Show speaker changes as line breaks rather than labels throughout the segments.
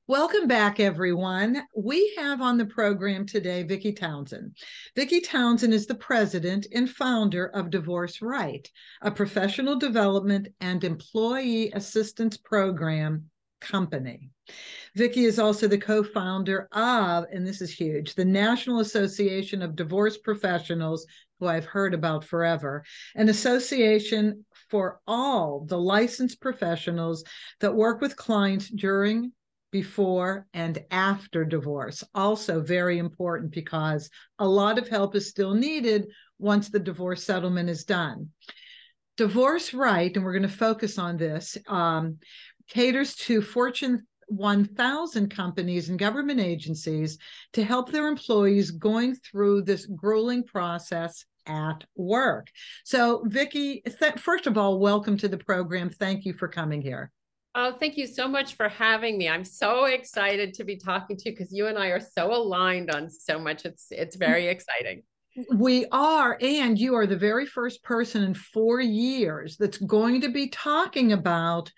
Welcome back, everyone. We have on the program today Vicky Townsend. Vicky Townsend is the president and founder of Divorce Right, a professional development and employee assistance program company. Vicky is also the co-founder of, and this is huge, the National Association of Divorce Professionals, who I've heard about forever, an association for all the licensed professionals that work with clients during, before, and after divorce. Also very important because a lot of help is still needed once the divorce settlement is done. Divorce Right, and we're going to focus on this, caters to Fortune 1,000 companies and government agencies to help their employees going through this grueling process at work. So, Vicky, first of all, welcome to the program. Thank you for coming here.
Oh, thank you so much for having me. I'm so excited to be talking to you because you and I are so aligned on so much. It's very exciting.
We are, and you are the very first person in 4 years that's going to be talking about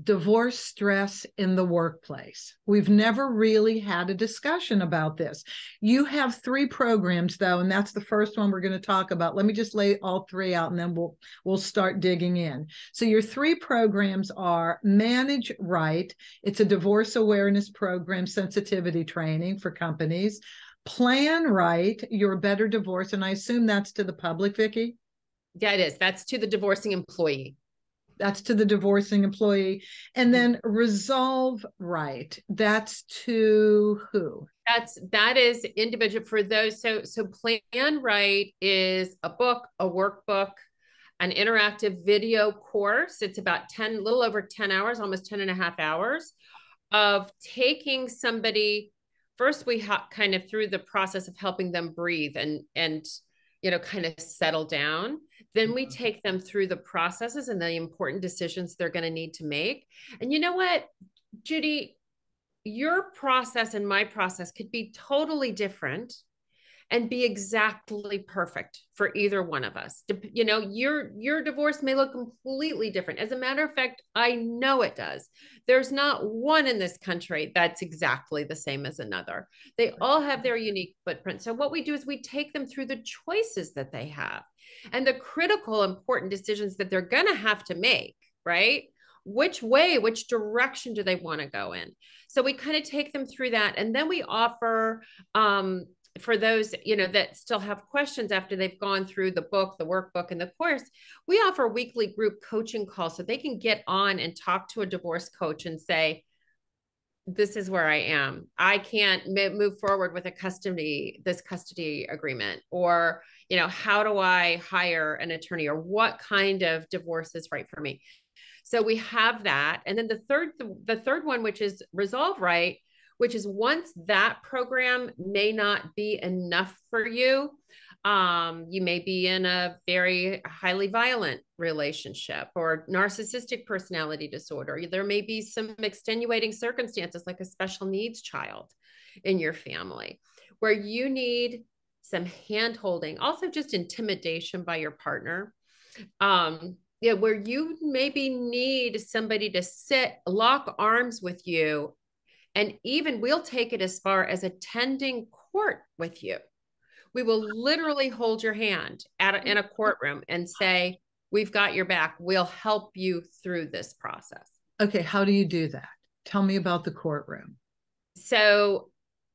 divorce stress in the workplace. We've never really had a discussion about this. You have 3 programs, though, and that's the first one we're going to talk about. Let me just lay all 3 out, and then we'll start digging in. So your 3 programs are Manage Right. It's a divorce awareness program, sensitivity training for companies. Plan Right, your better divorce, and I assume that's to the public, Vicky?
Yeah, it is. That's to the divorcing employee.
That's to the divorcing employee. And then Resolve Right, that's to who?
That is individual for those. So Plan Right is a book, a workbook, an interactive video course. It's about 10, little over 10 hours, almost 10 and a half hours of taking somebody. First, we kind of through the process of helping them breathe and kind of settle down. Then we take them through the processes and the important decisions they're going to need to make. And you know what, Judy, your process and my process could be totally different and be exactly perfect for either one of us. Your divorce may look completely different. As a matter of fact, I know it does. There's not one in this country that's exactly the same as another. They all have their unique footprint. So what we do is we take them through the choices that they have and the critical, important decisions that they're going to have to make, right? Which direction do they want to go in? So we kind of take them through that. And then we offer, for those, that still have questions after they've gone through the book, the workbook, and the course, we offer weekly group coaching calls so they can get on and talk to a divorce coach and say, this is where I am. I can't move forward with this custody agreement, or, how do I hire an attorney, or what kind of divorce is right for me? So we have that. And then the third one, which is Resolve Right, which is once that program may not be enough for you. You may be in a very highly violent relationship or narcissistic personality disorder. There may be some extenuating circumstances like a special needs child in your family where you need some hand holding, also just intimidation by your partner. Where you maybe need somebody to sit, lock arms with you. And even we'll take it as far as attending court with you. We will literally hold your hand in a courtroom and say, we've got your back. We'll help you through this process.
Okay, how do you do that? Tell me about the courtroom.
So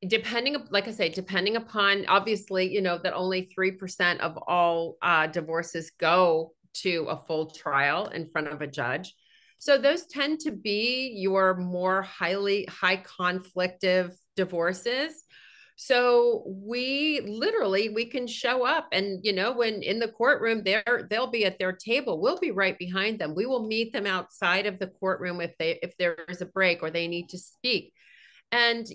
depending upon, obviously, that only 3% of all divorces go to a full trial in front of a judge. So those tend to be your more high conflictive divorces. So we can show up and, when in the courtroom, they'll be at their table. We'll be right behind them. We will meet them outside of the courtroom if there is a break or they need to speak. And,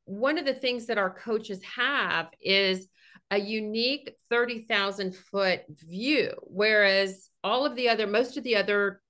one of the things that our coaches have is a unique 30,000 foot view, whereas most of the other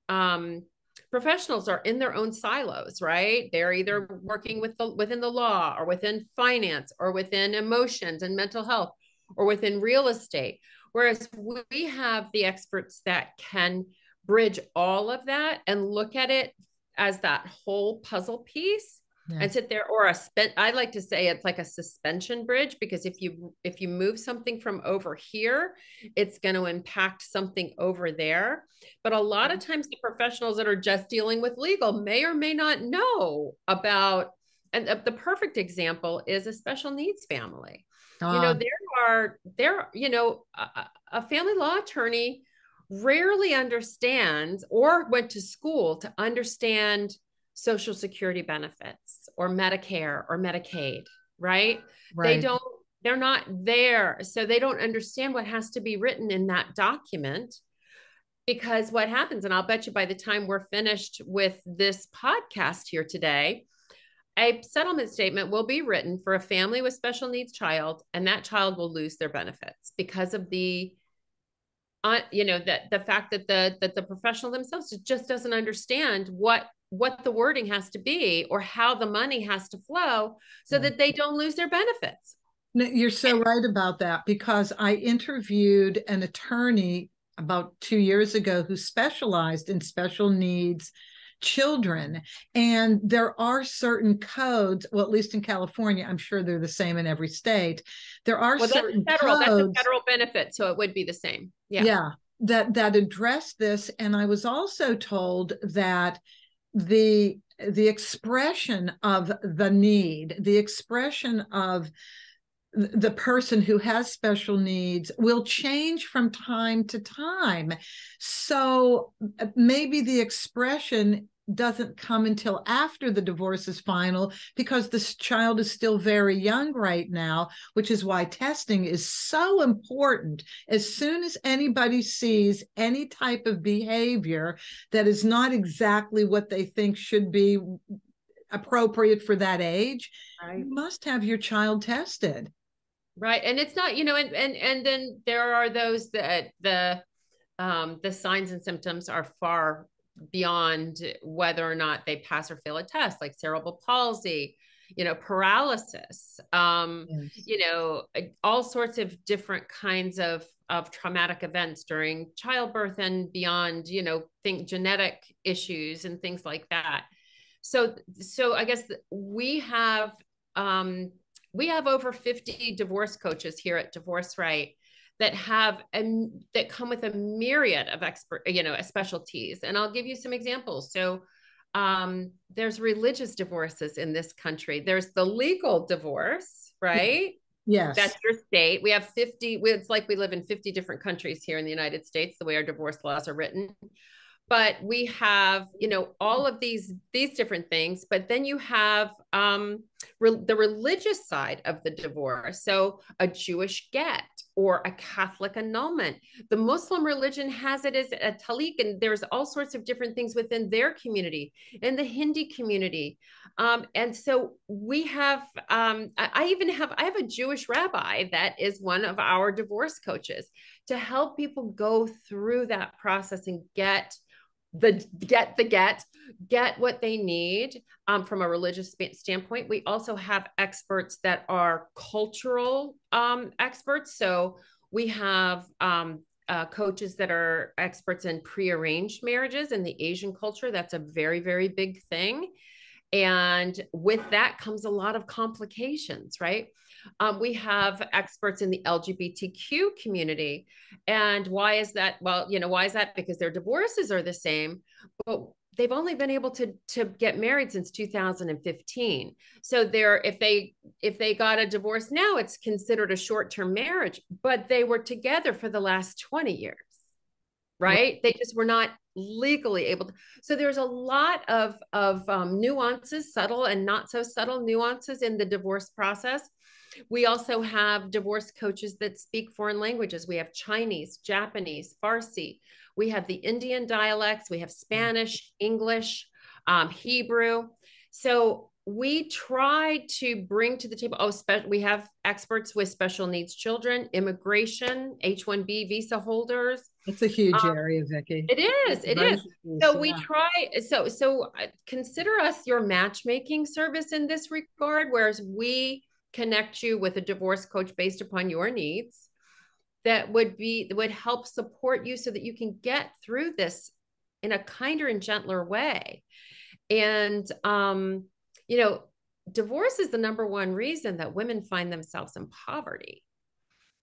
professionals are in their own silos, right? They're either working within the law or within finance or within emotions and mental health or within real estate. Whereas we have the experts that can bridge all of that and look at it as that whole puzzle piece and sit there, or I like to say it's like a suspension bridge, because if you move something from over here, it's going to impact something over there. But a lot of times the professionals that are just dealing with legal may or may not know about, and the perfect example is a special needs family. A family law attorney rarely understands or went to school to understand Social Security benefits or Medicare or Medicaid, right? They're not there. So they don't understand what has to be written in that document, because what happens, and I'll bet you by the time we're finished with this podcast here today, a settlement statement will be written for a family with special needs child, and that child will lose their benefits because of the the fact that the professional themselves just doesn't understand what the wording has to be or how the money has to flow so that they don't lose their benefits.
No, you're so right about that, because I interviewed an attorney about 2 years ago who specialized in special needs children. And there are certain codes, well, at least in California, I'm sure they're the same in every state. There are certain
that's a federal benefit, so it would be the same.
Yeah, that address this. And I was also told that the expression of the need, the expression of the person who has special needs will change from time to time. So maybe the expression doesn't come until after the divorce is final, because this child is still very young right now, which is why testing is so important. As soon as anybody sees any type of behavior that is not exactly what they think should be appropriate for that age, you must have your child tested.
Right. And it's not, and then there are those that the signs and symptoms are far beyond whether or not they pass or fail a test, like cerebral palsy, paralysis, all sorts of different kinds of traumatic events during childbirth and beyond, genetic issues and things like that. So I guess we have over 50 divorce coaches here at Divorce Right that come with a myriad of specialties. And I'll give you some examples. So there's religious divorces in this country. There's the legal divorce, right?
Yes.
That's your state. We have 50. It's like we live in 50 different countries here in the United States, the way our divorce laws are written. But we have, all of these different things. But then you have the religious side of the divorce. So a Jewish get or a Catholic annulment. The Muslim religion has it as a talik, and there's all sorts of different things within their community, and the Hindi community. And so we have, I have a Jewish rabbi that is one of our divorce coaches to help people go through that process and get what they need from a religious standpoint. We also have experts that are cultural experts. So we have coaches that are experts in prearranged marriages in the Asian culture. That's a very, very big thing. And with that comes a lot of complications, right? We have experts in the LGBTQ community. And why is that? Well, why is that? Because their divorces are the same, but they've only been able to get married since 2015. So if they got a divorce now, it's considered a short-term marriage, but they were together for the last 20 years, right? They just were not legally able to. So there's a lot of nuances, subtle and not so subtle nuances in the divorce process. We also have divorce coaches that speak foreign languages. We have Chinese, Japanese, Farsi. We have the Indian dialects. We have Spanish, English, Hebrew. So we try to bring to the table, we have experts with special needs children, immigration, H-1B visa holders.
It's a huge area, Vicky.
It is. So we try, so consider us your matchmaking service in this regard, whereas we connect you with a divorce coach based upon your needs that would help support you so that you can get through this in a kinder and gentler way. And divorce is the number one reason that women find themselves in poverty.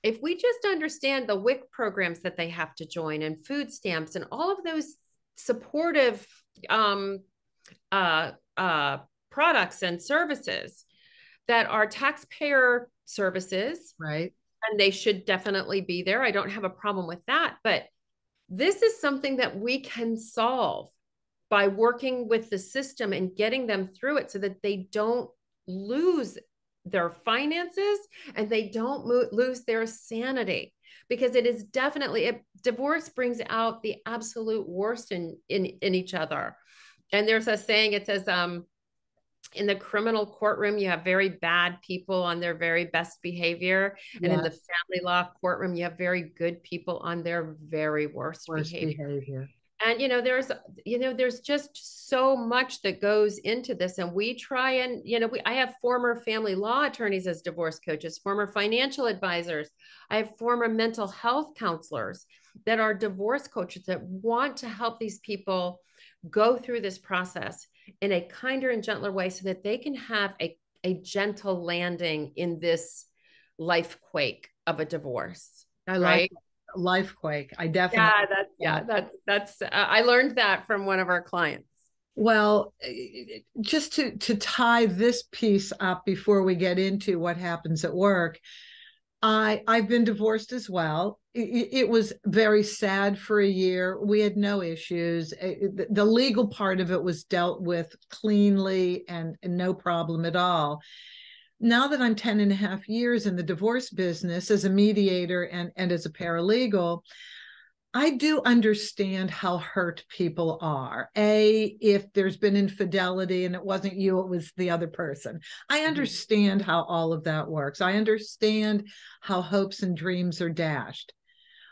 If we just understand the WIC programs that they have to join and food stamps and all of those supportive products and services that are taxpayer services,
right?
And they should definitely be there. I don't have a problem with that. But this is something that we can solve by working with the system and getting them through it so that they don't lose their finances and they don't lose their sanity, because it is definitely, divorce brings out the absolute worst in each other. And there's a saying, it says, in the criminal courtroom, you have very bad people on their very best behavior. And in the family law courtroom, you have very good people on their very worst behavior. And, there's just so much that goes into this. And we try and, I have former family law attorneys as divorce coaches, former financial advisors. I have former mental health counselors that are divorce coaches that want to help these people go through this process in a kinder and gentler way so that they can have a gentle landing in this life quake of a divorce. Right?
Life quake. I definitely.
That's I learned that from one of our clients.
Well, just to tie this piece up before we get into what happens at work, I've been divorced as well. It was very sad for a year. We had no issues. The legal part of it was dealt with cleanly and no problem at all. Now that I'm 10 and a half years in the divorce business as a mediator and as a paralegal, I do understand how hurt people are. If there's been infidelity and it wasn't you, it was the other person. I understand how all of that works. I understand how hopes and dreams are dashed.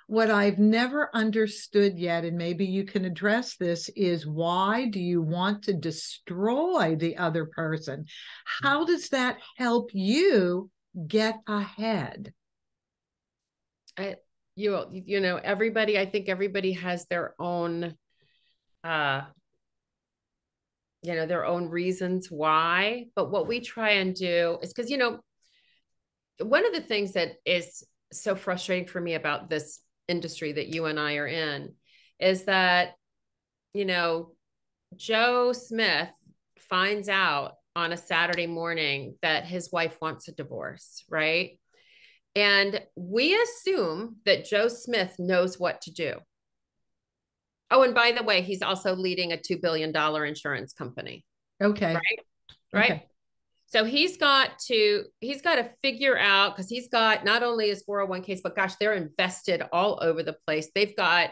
What I've never understood yet, and maybe you can address this, is why do you want to destroy the other person? How does that help you get ahead?
Everybody, I think everybody has their own, their own reasons why. But what we try and do is, because, one of the things that is so frustrating for me about this industry that you and I are in is that, Joe Smith finds out on a Saturday morning that his wife wants a divorce, right? And we assume that Joe Smith knows what to do. Oh, and by the way, he's also leading a $2 billion insurance company.
Okay.
Right. Okay. So he's got to figure out, because he's got not only his 401ks, but gosh, they're invested all over the place. They've got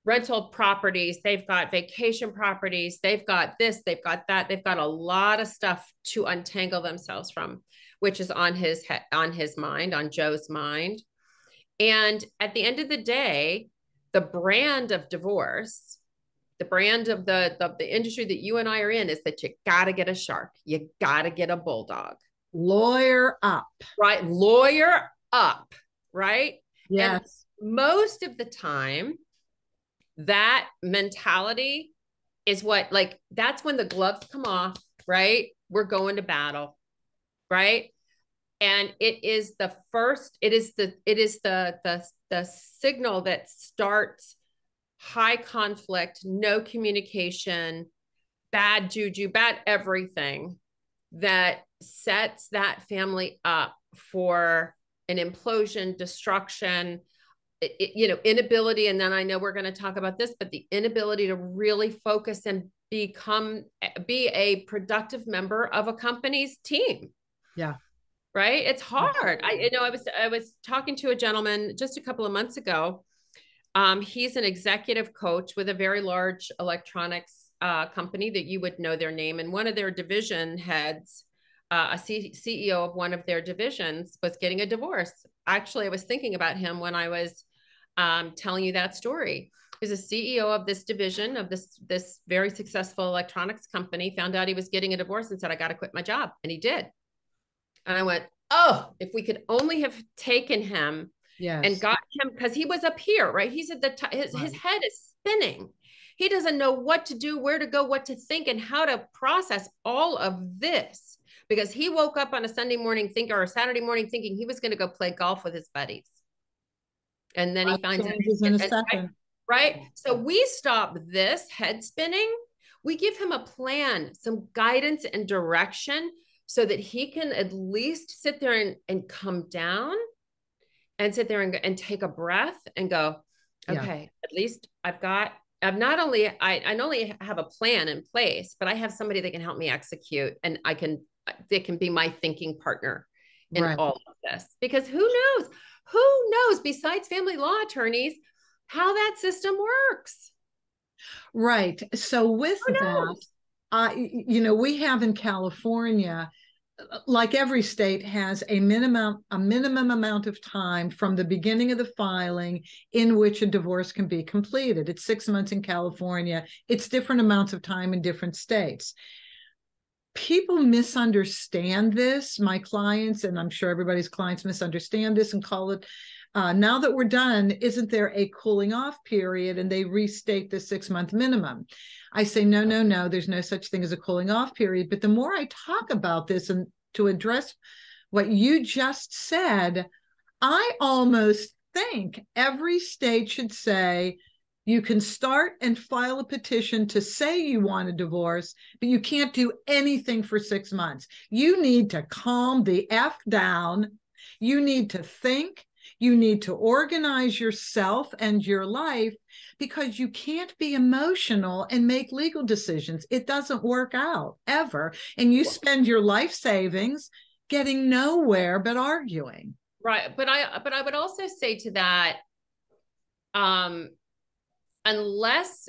rental properties, they've got vacation properties, they've got this, they've got that, they've got a lot of stuff to untangle themselves from, which is on his mind, on Joe's mind. And at the end of the day, the brand of divorce, the brand of the industry that you and I are in, is that you got to get a shark. You got to get a bulldog.
Lawyer up.
Right. Lawyer up. Right.
Yes.
And most of the time, that mentality is what, that's when the gloves come off. Right. We're going to battle. Right. And it is the signal that starts high conflict, no communication, bad juju, bad everything, that sets that family up for an implosion, destruction, inability. And then I know we're going to talk about this, but the inability to really focus and be a productive member of a company's team.
Yeah.
Right. It's hard. I was talking to a gentleman just a couple of months ago. He's an executive coach with a very large electronics company that you would know their name. And one of their division heads, CEO of one of their divisions, was getting a divorce. Actually, I was thinking about him when I was telling you that story. He's a CEO of this division of this very successful electronics company, found out he was getting a divorce and said, I got to quit my job. And he did. And I went, oh, if we could only have taken him and got him, because he was up here, right? He's at the top, his head is spinning. He doesn't know what to do, where to go, what to think, and how to process all of this. because he woke up on a Sunday morning or a Saturday morning thinking he was going to go play golf with his buddies. And then he finds out
changes in a second.
Right. So we stop this head spinning. We give him a plan, some guidance and direction so that he can at least sit there and come down and sit there and take a breath and go, okay, at least I not only have a plan in place, but I have somebody that can help me execute, and they can be my thinking partner in all of this. Because who knows besides family law attorneys, how that system works.
Right. So with that, we have in California, like every state, has a minimum amount of time from the beginning of the filing in which a divorce can be completed. It's 6 months in California. It's different amounts of time in different states. People misunderstand this. My clients, and I'm sure everybody's clients, misunderstand this and call it, now that we're done, isn't there a cooling off period? And they restate the 6 month minimum. I say, no, there's no such thing as a cooling off period. But the more I talk about this, and to address what you just said, I almost think every state should say, you can start and file a petition to say you want a divorce, but you can't do anything for 6 months. You need to calm the F down. You need to think. You need to organize yourself and your life, because you can't be emotional and make legal decisions. It doesn't work out ever. And you spend your life savings getting nowhere but arguing.
Right. But I would also say to that, unless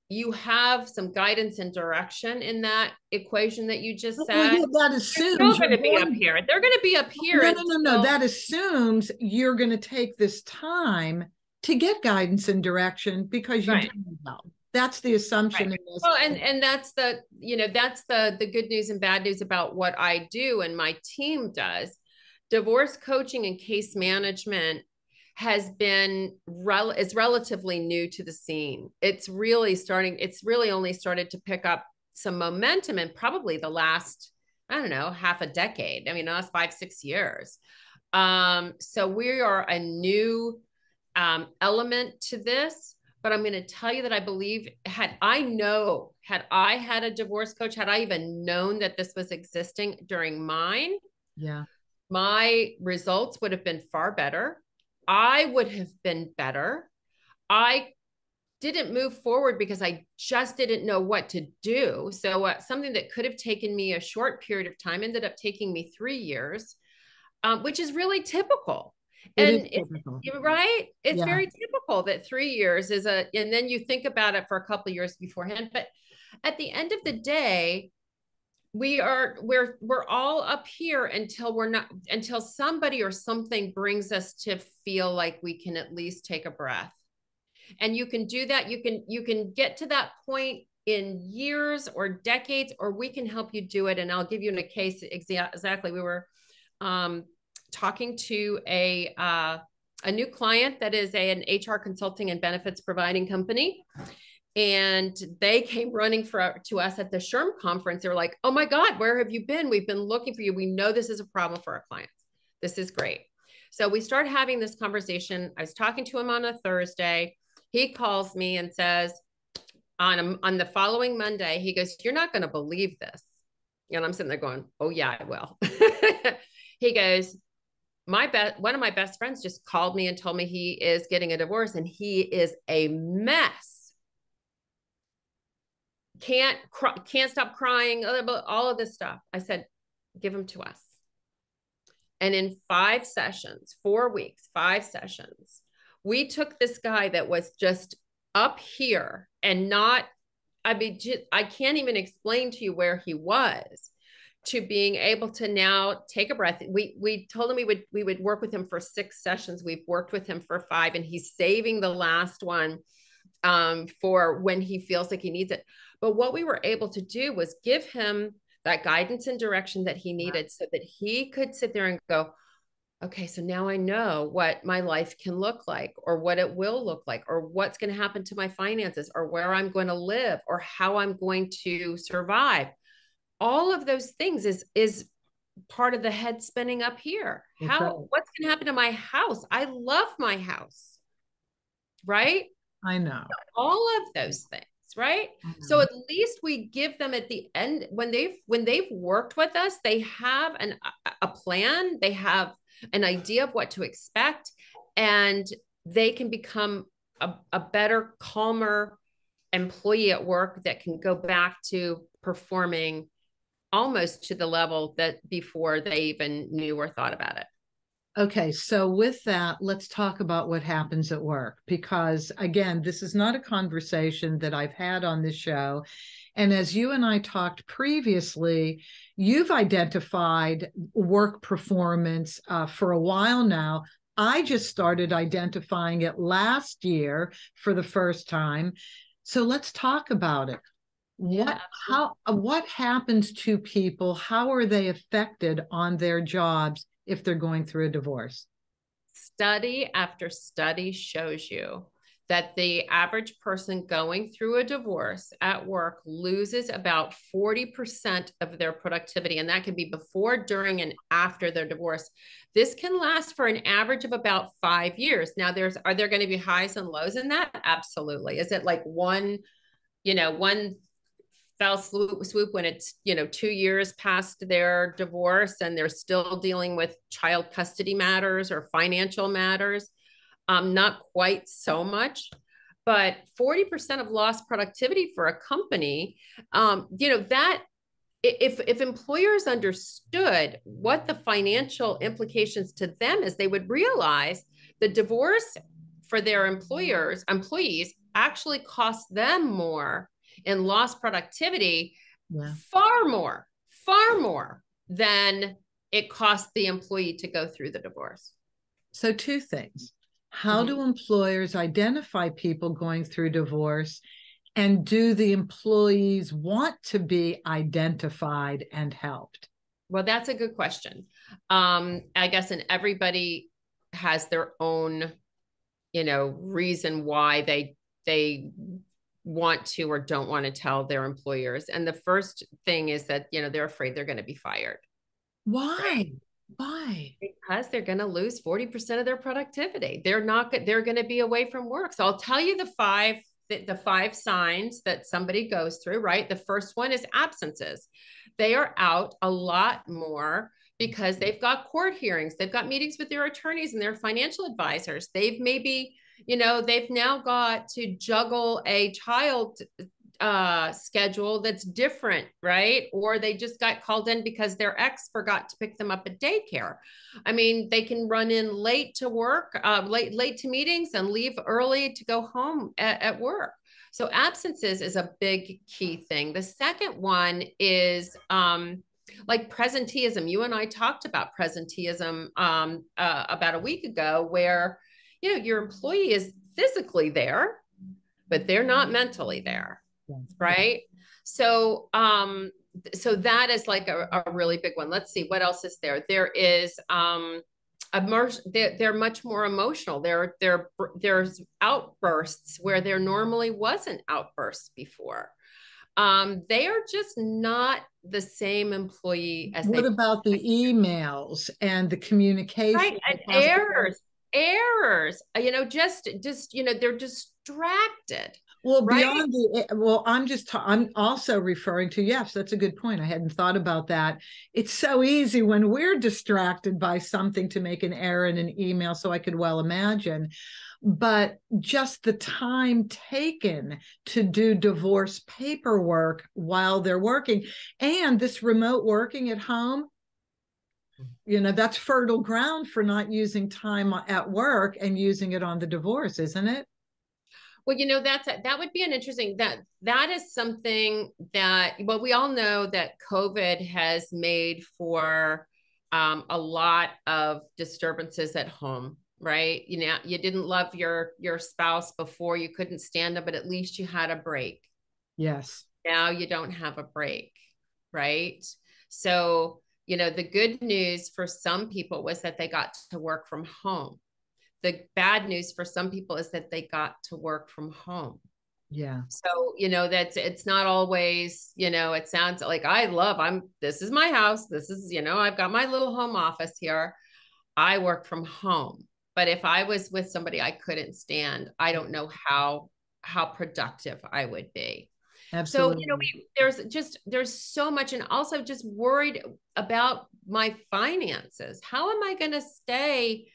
you have some guidance and direction in that equation that you just said,
that assumes
they're going to be up here. They're going to be up here.
No. That assumes you're going to take this time to get guidance and direction because you do know. That's the assumption in this.
Well, and that's the good news and bad news about what I do and my team does. Divorce coaching and case management is relatively new to the scene. It's really only started to pick up some momentum in probably the last, half a decade. I mean, the last 5-6 years. So we are a new element to this, but I'm going to tell you that I believe had I had a divorce coach, had I even known that this was existing during mine, my results would have been far better. I would have been better. I didn't move forward because I just didn't know what to do. So something that could have taken me a short period of time ended up taking me 3 years, which is really typical. It's very typical that 3 years and then you think about it for a couple of years beforehand. But at the end of the day, we're all up here until somebody or something brings us to feel like we can at least take a breath. And you can do that. You can get to that point in years or decades, or we can help you do it. And I'll give you a case exactly. We were talking to a new client that is an HR consulting and benefits providing company. And they came running to us at the SHRM conference. They were like, oh my God, where have you been? We've been looking for you. We know this is a problem for our clients. This is great. So we started having this conversation. I was talking to him on a Thursday. He calls me and says, on the following Monday, he goes, you're not going to believe this. And I'm sitting there going, oh yeah, I will. He goes, one of my best friends just called me and told me he is getting a divorce and he is a mess. Can't stop crying, all of this stuff. I said, give him to us. And in 5 sessions, 4 weeks, 5 sessions, we took this guy that was just up here and I can't even explain to you where he was, to being able to now take a breath. We told him we would work with him for 6 sessions. We've worked with him for 5, and he's saving the last one for when he feels like he needs it. But what we were able to do was give him that guidance and direction that he needed so that he could sit there and go, okay, so now I know what my life can look like, or what it will look like, or what's going to happen to my finances, or where I'm going to live, or how I'm going to survive. all of those things is part of the head spinning up here.
That's right.
What's going to happen to my house? I love my house, right?
I know.
All of those things, right? So at least we give them at the end, when they've worked with us, they have a plan, they have an idea of what to expect, and they can become a better, calmer employee at work that can go back to performing almost to the level that before they even knew or thought about it.
Okay, so with that, let's talk about what happens at work, because again, this is not a conversation that I've had on this show. And as you and I talked previously, you've identified work performance for a while now. I just started identifying it last year for the first time. So let's talk about it. What happens to people? How are they affected on their jobs if they're going through a divorce?
Study after study shows you that the average person going through a divorce at work loses about 40% of their productivity. And that can be before, during, and after their divorce. This can last for an average of about 5 years. Now, are there going to be highs and lows in that? Absolutely. Is it like one fell swoop when it's 2 years past their divorce and they're still dealing with child custody matters or financial matters? Not quite so much, but 40% of lost productivity for a company, that if employers understood what the financial implications to them is, they would realize the divorce for their employees actually costs them more in lost productivity, far more than it cost the employee to go through the divorce.
So two things. How do employers identify people going through divorce? And do the employees want to be identified and helped?
Well, that's a good question. I guess, and everybody has their own, reason why they want to or don't want to tell their employers. And the first thing is that, they're afraid they're going to be fired.
Why?
Right?
Why?
Because they're going to lose 40% of their productivity. They're going to be away from work. So I'll tell you the five signs that somebody goes through, right? The first one is absences. They are out a lot more because they've got court hearings, they've got meetings with their attorneys and their financial advisors. They've they've now got to juggle a child schedule that's different, right? Or they just got called in because their ex forgot to pick them up at daycare. I mean, they can run in late to work, late to meetings, and leave early to go home at work. So absences is a big key thing. The second one is like presenteeism. You and I talked about presenteeism about a week ago, where your employee is physically there, but they're not mentally there. Right. So, so that is like a really big one. Let's see, what else is there? There is, they're much more emotional. There's outbursts where there normally wasn't outbursts before. They are just not the same employee as
what about the emails and the communication?
Right. And errors, just, they're distracted.
Well,
right?
beyond I'm also referring to, yes, that's a good point. I hadn't thought about that. It's so easy when we're distracted by something to make an error in an email, so I could well imagine. But just the time taken to do divorce paperwork while they're working, and this remote working at home, that's fertile ground for not using time at work and using it on the divorce, isn't it?
Well, that would be an interesting, that is something that, well, we all know that COVID has made for a lot of disturbances at home, right? You didn't love your spouse before, you couldn't stand them, but at least you had a break.
Yes.
Now you don't have a break, right? So, the good news for some people was that they got to work from home. The bad news for some people is that they got to work from home.
Yeah.
So, it's not always, it sounds like this is my house. This is, I've got my little home office here. I work from home. But if I was with somebody I couldn't stand, I don't know how productive I would be. So,
Absolutely.
there's so much, and also just worried about my finances. How am I going to stay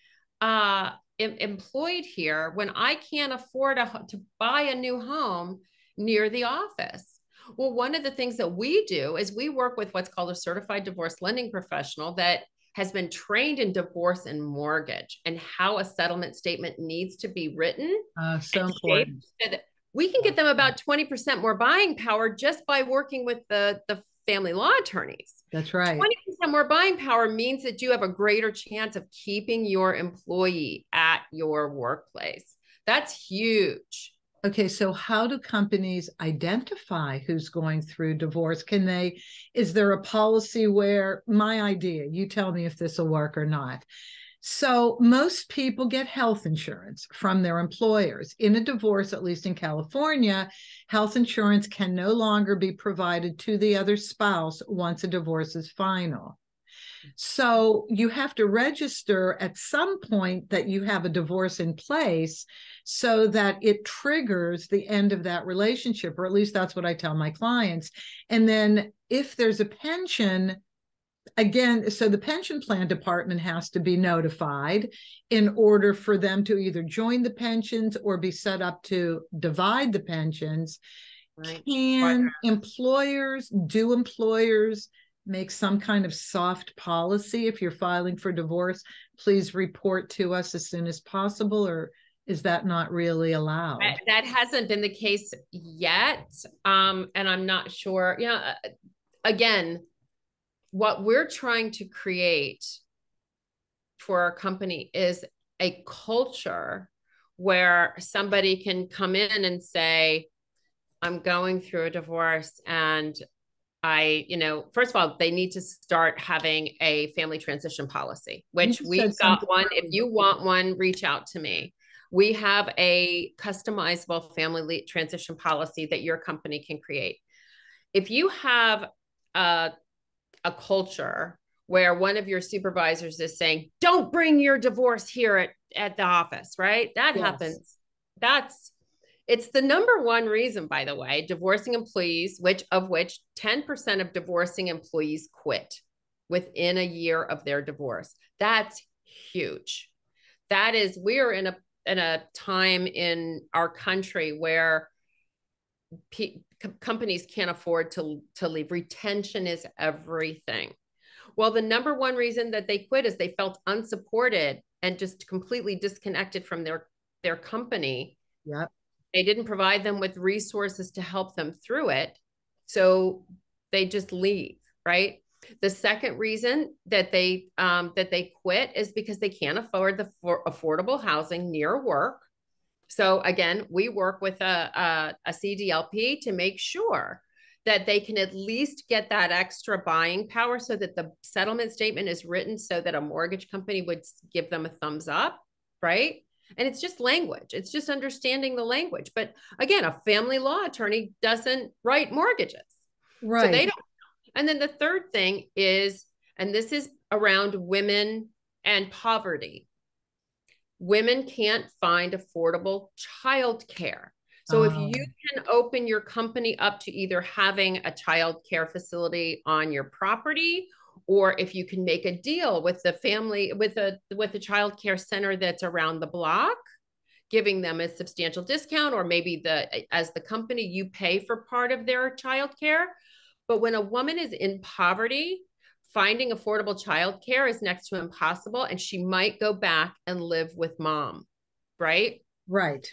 employed here when I can't afford to buy a new home near the office? Well, one of the things that we do is we work with what's called a certified divorce lending professional that has been trained in divorce and mortgage and how a settlement statement needs to be written
So
and shaped,
important.
so that we can get them about 20% more buying power just by working with the family law attorneys.
That's right.
20% more buying power means that you have a greater chance of keeping your employee at your workplace. That's huge.
Okay, so how do companies identify who's going through divorce? Is there a policy where, my idea, you tell me if this will work or not. So most people get health insurance from their employers. In a divorce, at least in California, health insurance can no longer be provided to the other spouse once a divorce is final. So you have to register at some point that you have a divorce in place so that it triggers the end of that relationship, or at least that's what I tell my clients. And then if there's a pension, again, so the pension plan department has to be notified in order for them to either join the pensions or be set up to divide the pensions.
Right.
Do employers make some kind of soft policy? If you're filing for divorce, please report to us as soon as possible, or is that not really allowed?
That hasn't been the case yet. And I'm not sure, again, what we're trying to create for our company is a culture where somebody can come in and say, I'm going through a divorce, and first of all, they need to start having a family transition policy, which we've got one. If you want one, reach out to me. We have a customizable family transition policy that your company can create. If you have a culture where one of your supervisors is saying, don't bring your divorce here at the office, right? That happens. It's the number one reason, by the way, divorcing employees, which 10% of divorcing employees quit within a year of their divorce. That's huge. We're in a time in our country where companies can't afford to leave. Retention is everything. Well, the number one reason that they quit is they felt unsupported and just completely disconnected from their company.
Yep.
They didn't provide them with resources to help them through it. So they just leave, right? The second reason that they quit is because they can't afford the affordable housing near work. So again, we work with a CDLP to make sure that they can at least get that extra buying power so that the settlement statement is written so that a mortgage company would give them a thumbs up, right? And it's just language. It's just understanding the language. But again, a family law attorney doesn't write mortgages.
Right.
So they don't. And then the third thing is, and this is around women and poverty. Women can't find affordable childcare. So if you can open your company up to either having a childcare facility on your property, or if you can make a deal with the family, with a childcare center that's around the block, giving them a substantial discount, or maybe as the company, you pay for part of their childcare. But when a woman is in poverty, finding affordable childcare is next to impossible, and she might go back and live with mom, right?
Right.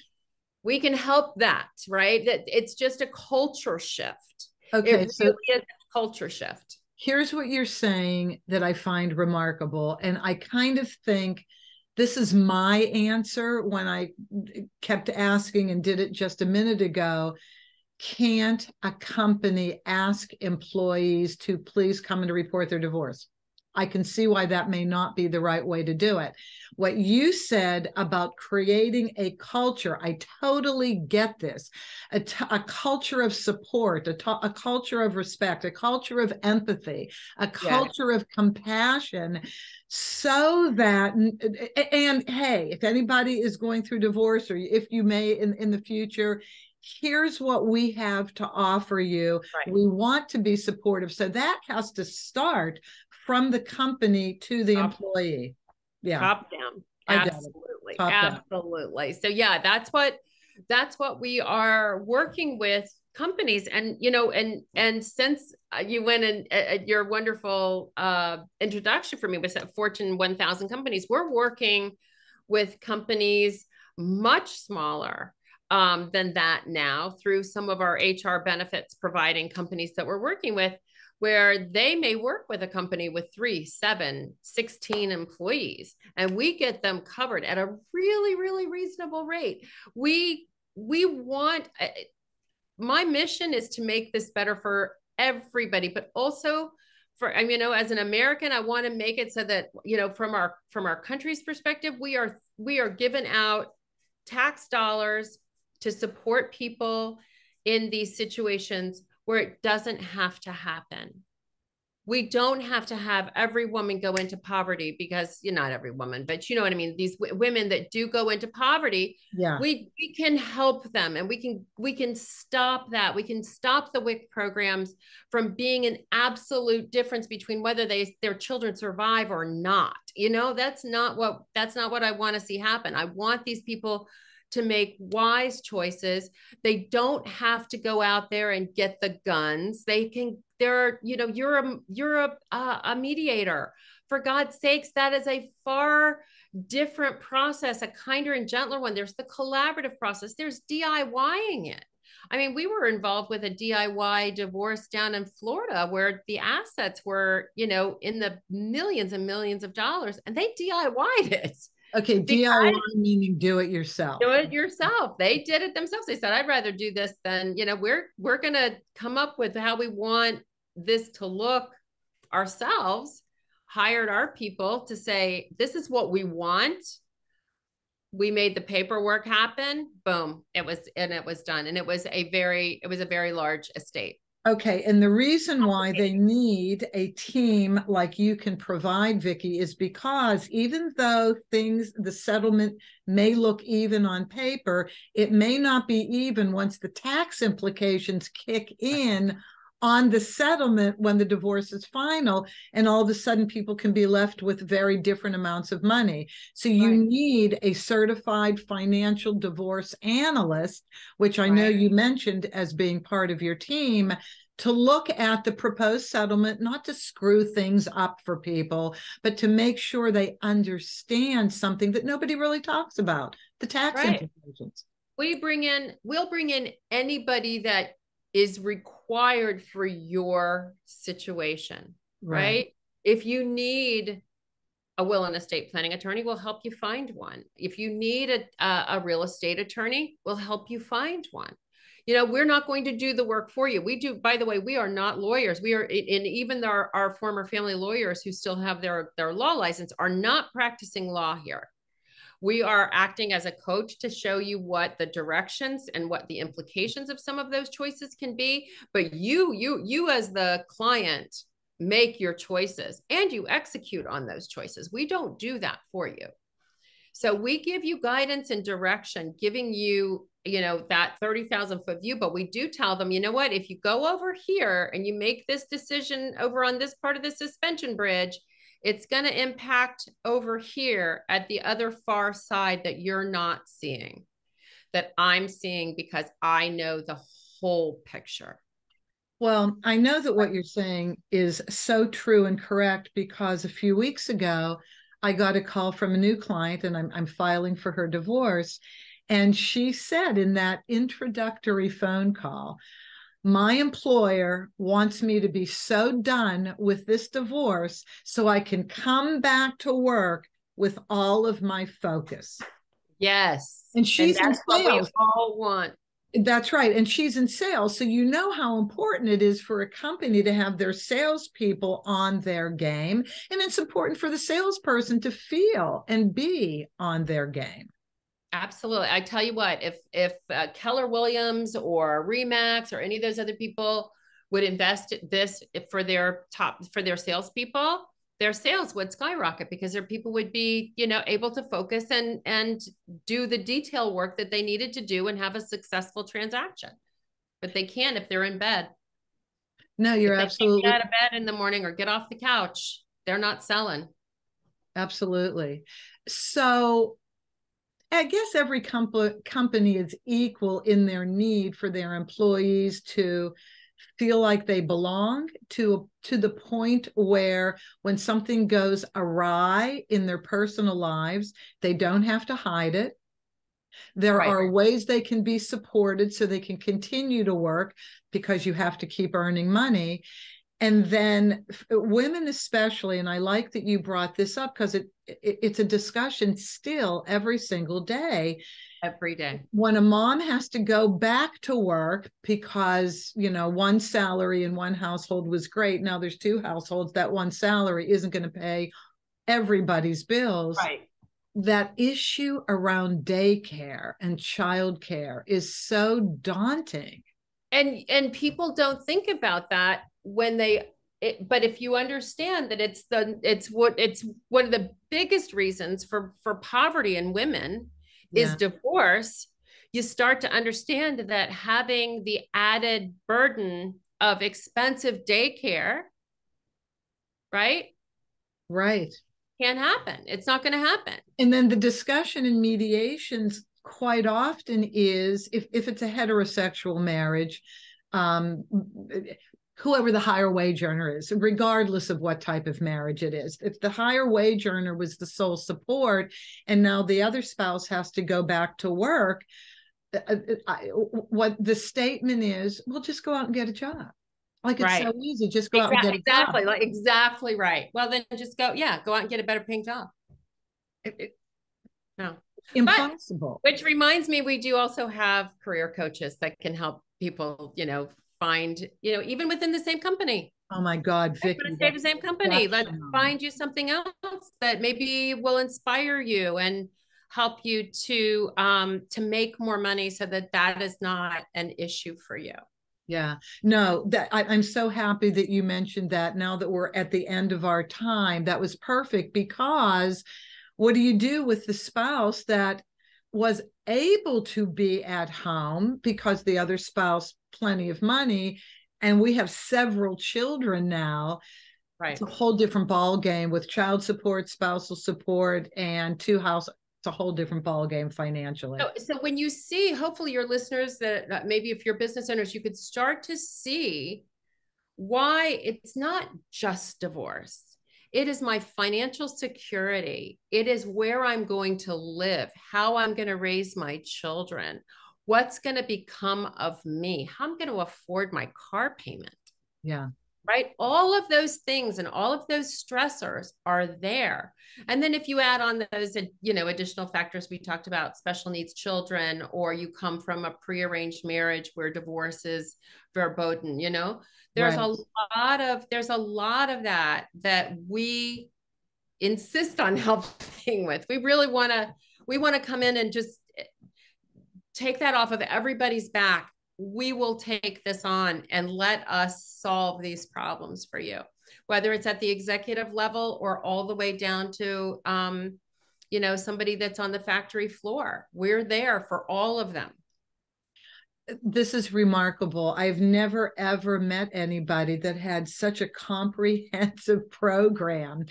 We can help that, right? That it's just a culture shift.
Okay,
it really is a culture shift.
Here's what you're saying that I find remarkable, and I kind of think this is my answer when I kept asking and did it just a minute ago. Can't a company ask employees to please come and report their divorce? I can see why that may not be the right way to do it. What you said about creating a culture, I totally get this. A culture of support, a culture of respect, a culture of empathy, a culture of compassion, so that, and hey, if anybody is going through divorce, or if you may in the future, here's what we have to offer you.
Right.
We want to be supportive. So that has to start from the company to the employee. Yeah.
Top down. Absolutely.
Top
Absolutely. Down. So yeah, that's what we are working with companies. And, you know, and since you went in your wonderful introduction for me was at Fortune 1000 companies, we're working with companies much smaller than that now through some of our HR benefits providing companies that we're working with, where they may work with a company with 3, 7, 16 employees, and we get them covered at a really, really reasonable rate. We want, my mission is to make this better for everybody, but also for, I mean, you know, as an American, I want to make it so that, you know, from our country's perspective, we are giving out tax dollars to support people in these situations where it doesn't have to happen. We don't have to have every woman go into poverty, because you're not every woman, but you know what I mean? These women that do go into poverty, we can help them, and we can stop that. We can stop the WIC programs from being an absolute difference between whether their children survive or not. You know, that's not what I want to see happen. I want these people to make wise choices. They don't have to go out there and get the guns. You're a mediator. For God's sakes, that is a far different process, a kinder and gentler one. There's the collaborative process. There's DIYing it. I mean, we were involved with a DIY divorce down in Florida where the assets were, you know, in the millions and millions of dollars, and they DIY'd it.
Okay, DIY meaning do it yourself.
Do it yourself. They did it themselves. They said, I'd rather do this than, you know, we're going to come up with how we want this to look ourselves, hired our people to say, this is what we want. We made the paperwork happen. Boom. It was done. And it was a very large estate.
Okay, and the reason why they need a team like you can provide, Vicky, is because even though the settlement may look even on paper, it may not be even once the tax implications kick in on the settlement when the divorce is final, and all of a sudden people can be left with very different amounts of money. So you need a certified financial divorce analyst, which I know you mentioned as being part of your team, to look at the proposed settlement, not to screw things up for people, but to make sure they understand something that nobody really talks about, the tax implications.
We'll bring in anybody that is required for your situation, right? If you need a will and estate planning attorney, we'll help you find one. If you need a real estate attorney, we'll help you find one. You know, we're not going to do the work for you. We do, by the way, we are not lawyers. We are, and even our former family lawyers who still have their law license are not practicing law here. We are acting as a coach to show you what the directions and what the implications of some of those choices can be. But you as the client make your choices and you execute on those choices. We don't do that for you. So we give you guidance and direction, giving you, you know, that 30,000 foot view. But we do tell them, you know what, if you go over here and you make this decision over on this part of the suspension bridge, it's going to impact over here at the other far side that you're not seeing, that I'm seeing, because I know the whole picture.
Well, I know that what you're saying is so true and correct, because a few weeks ago, I got a call from a new client, and I'm filing for her divorce. And she said in that introductory phone call, my employer wants me to be so done with this divorce so I can come back to work with all of my focus.
Yes.
And she's
and that's
in sales.
What we all want.
That's right. And she's in sales. So you know how important it is for a company to have their salespeople on their game. And it's important for the salesperson to feel and be on their game.
Absolutely. I tell you what, if Keller Williams or Remax or any of those other people would invest this for their salespeople, their sales would skyrocket because their people would be, able to focus and do the detail work that they needed to do and have a successful transaction. But they can't if they're in bed.
No, you're
if they
absolutely
can't get out of bed in the morning or get off the couch, they're not selling.
Absolutely. So I guess every company is equal in their need for their employees to feel like they belong, to the point where when something goes awry in their personal lives, they don't have to hide it. There are ways they can be supported so they can continue to work, because you have to keep earning money. And then women especially, and I like that you brought this up because it's a discussion still every single day.
Every day.
When a mom has to go back to work because, one salary in one household was great. Now there's two households. That one salary isn't going to pay everybody's bills.
Right.
That issue around daycare and childcare is so daunting.
And people don't think about that when but if you understand that it's one of the biggest reasons for poverty in women is divorce, you start to understand that having the added burden of expensive daycare, right?
Right.
Can't happen. It's not going to happen.
And then the discussion in mediations quite often is, if it's a heterosexual marriage, whoever the higher wage earner is, regardless of what type of marriage it is, if the higher wage earner was the sole support and now the other spouse has to go back to work, what the statement is, well, just go out and get a job. Like, it's so easy. Just go out and get a job.
Exactly. Like, exactly right. Well, then just go out and get a better paying job. No.
Impossible.
Which reminds me, we do also have career coaches that can help people, find, even within the same company.
Oh my God, Vicky.
Stay the same company. Let's find you something else that maybe will inspire you and help you to make more money so that is not an issue for you.
Yeah, no, I'm so happy that you mentioned that. Now that we're at the end of our time, that was perfect, because what do you do with the spouse that was able to be at home because the other spouse plenty of money, and we have several children now?
Right.
It's a whole different ball game with child support, spousal support, and two house. It's a whole different ball game financially.
So when you see, hopefully your listeners, that maybe if you're business owners, you could start to see why it's not just divorce. It is my financial security. It is where I'm going to live, how I'm going to raise my children, what's going to become of me, how I'm going to afford my car payment.
Yeah.
Right? All of those things and all of those stressors are there. And then if you add on those, additional factors we talked about, special needs children, or you come from a prearranged marriage where divorce is verboten, there's a lot of that we insist on helping with. We really want to come in and just take that off of everybody's back. We will take this on and let us solve these problems for you, whether it's at the executive level or all the way down to, somebody that's on the factory floor. We're there for all of them.
This is remarkable. I've never, ever met anybody that had such a comprehensive program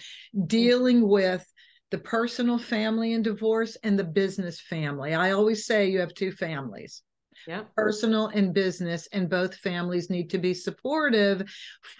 dealing with the personal family and divorce and the business family. I always say you have two families.
Yeah.
Personal and business, and both families need to be supportive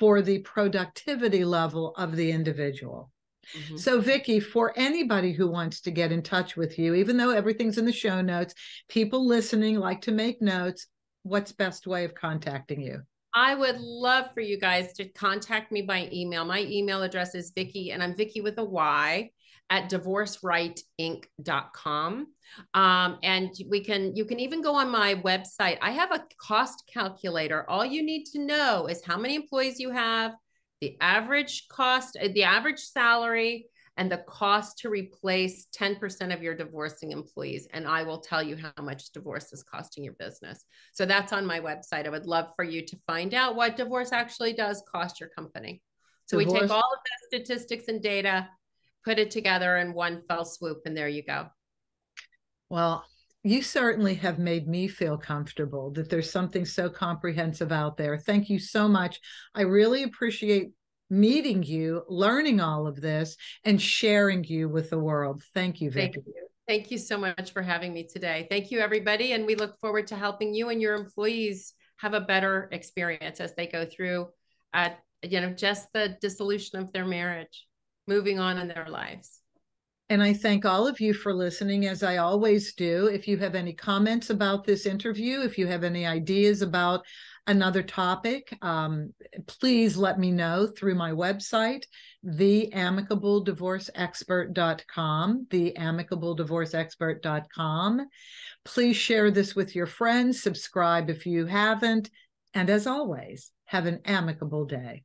for the productivity level of the individual. Mm-hmm. So, Vicky, for anybody who wants to get in touch with you, even though everything's in the show notes, people listening like to make notes. What's best way of contacting you?
I would love for you guys to contact me by email. My email address is Vicky, and I'm Vicky with a Y, at divorcerightinc.com. And you can even go on my website. I have a cost calculator. All you need to know is how many employees you have, the average cost, the average salary, and the cost to replace 10% of your divorcing employees. And I will tell you how much divorce is costing your business. So that's on my website. I would love for you to find out what divorce actually does cost your company. So
Divorce.
we take all of the statistics and data, put it together in one fell swoop, and there you go.
Well, you certainly have made me feel comfortable that there's something so comprehensive out there. Thank you so much. I really appreciate meeting you, learning all of this, and sharing you with the world. Thank you, Vicky.
Thank you. Thank you so much for having me today. Thank you, everybody. And we look forward to helping you and your employees have a better experience as they go through, just the dissolution of their marriage, moving on in their lives.
And I thank all of you for listening, as I always do. If you have any comments about this interview, if you have any ideas about another topic, please let me know through my website, theamicableddivorceexpert.com, theamicableddivorceexpert.com. Please share this with your friends, subscribe if you haven't, and as always, have an amicable day.